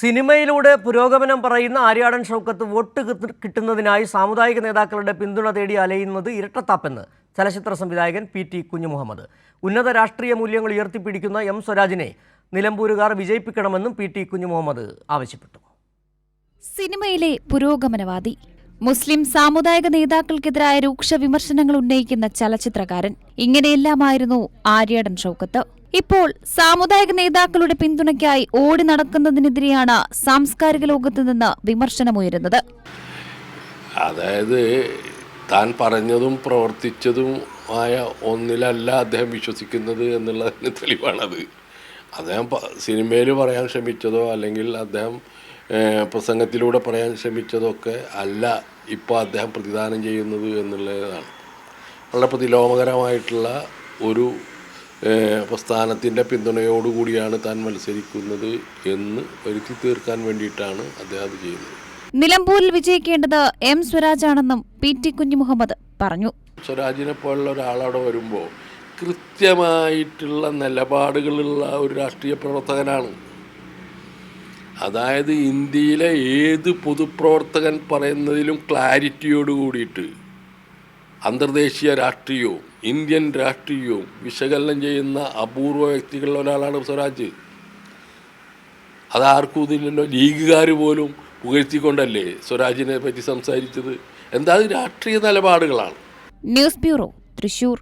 സിനിമയിലൂടെ പുരോഗമനം പറയുന്ന ആര്യാടൻ ഷൗക്കത്ത് വോട്ട് കിട്ടുന്നതിനായി സാമുദായിക നേതാക്കളുടെ പിന്തുണ തേടി അലയുന്നത് ഇരട്ടത്താപ്പെന്ന് ചലച്ചിത്ര സംവിധായകൻ പി.ടി. കുഞ്ഞുമുഹമ്മദ്. ഉന്നത രാഷ്ട്രീയ മൂല്യങ്ങൾ ഉയർത്തിപ്പിടിക്കുന്ന എം സ്വരാജിനെ നിലമ്പൂരുകാർ വിജയിപ്പിക്കണമെന്നും പി.ടി. കുഞ്ഞുമുഹമ്മദ് ആവശ്യപ്പെട്ടു. സിനിമയിലെ പുരോഗമനവാദി, മുസ്ലിം സാമുദായിക നേതാക്കൾക്കെതിരായ രൂക്ഷ വിമർശനങ്ങൾ ഉന്നയിക്കുന്ന ചലച്ചിത്രകാരൻ, ഇങ്ങനെയെല്ലാമായിരുന്നു ആര്യാടൻ ഷൗക്കത്ത്. ഇപ്പോൾ സാമുദായിക നേതാക്കളുടെ പിന്തുണയ്ക്കായി ഓടി നടക്കുന്നതിനെതിരെയാണ് സാംസ്കാരിക ലോകത്ത് നിന്ന് വിമർശനമുയരുന്നത്. അതായത് താൻ പറഞ്ഞതും പ്രവർത്തിച്ചതും ആയ ഒന്നിലല്ല അദ്ദേഹം വിശ്വസിക്കുന്നത് എന്നുള്ളതിന് തെളിവാണത്. അദ്ദേഹം സിനിമയിൽ പറയാൻ ശ്രമിച്ചതോ അല്ലെങ്കിൽ അദ്ദേഹം പ്രസംഗത്തിലൂടെ പറയാൻ ശ്രമിച്ചതൊക്കെ അല്ല ഇപ്പോൾ അദ്ദേഹം പ്രതിദാനം ചെയ്യുന്നത് എന്നുള്ളതാണ്. വളരെ പ്രതിലോമകരമായിട്ടുള്ള ഒരു പ്രസ്ഥാനത്തിൻ്റെ പിന്തുണയോടുകൂടിയാണ് താൻ മത്സരിക്കുന്നത് എന്ന് വരുത്തി തീർക്കാൻ വേണ്ടിയിട്ടാണ് അദ്ദേഹം അത് ചെയ്യുന്നത്. നിലമ്പൂരിൽ വിജയിക്കേണ്ടത് എം സ്വരാജാണെന്നും പി.ടി. കുഞ്ഞുമുഹമ്മദ് പറഞ്ഞു. സ്വരാജിനെ പോലുള്ള ഒരാളവിടെ വരുമ്പോൾ കൃത്യമായിട്ടുള്ള നിലപാടുകളുള്ള ഒരു രാഷ്ട്രീയ പ്രവർത്തകനാണ്. അതായത് ഇന്ത്യയിലെ ഏത് പൊതുപ്രവർത്തകൻ പറയുന്നതിലും ക്ലാരിറ്റിയോട് കൂടിയിട്ട് അന്തർദേശീയ രാഷ്ട്രീയവും ഇന്ത്യൻ രാഷ്ട്രീയവും വിശകലനം ചെയ്യുന്ന അപൂർവ വ്യക്തികളിൽ ഒരാളാണ് സ്വരാജ്. അതാർക്കും ഇതില്ലല്ലോ. ലീഗുകാർ പോലും പുകഴ്ത്തിക്കൊണ്ടല്ലേ സ്വരാജിനെ പറ്റി സംസാരിച്ചത്. എന്താ രാഷ്ട്രീയ നിലപാടുകളാണ്. News bureau, Thrissur.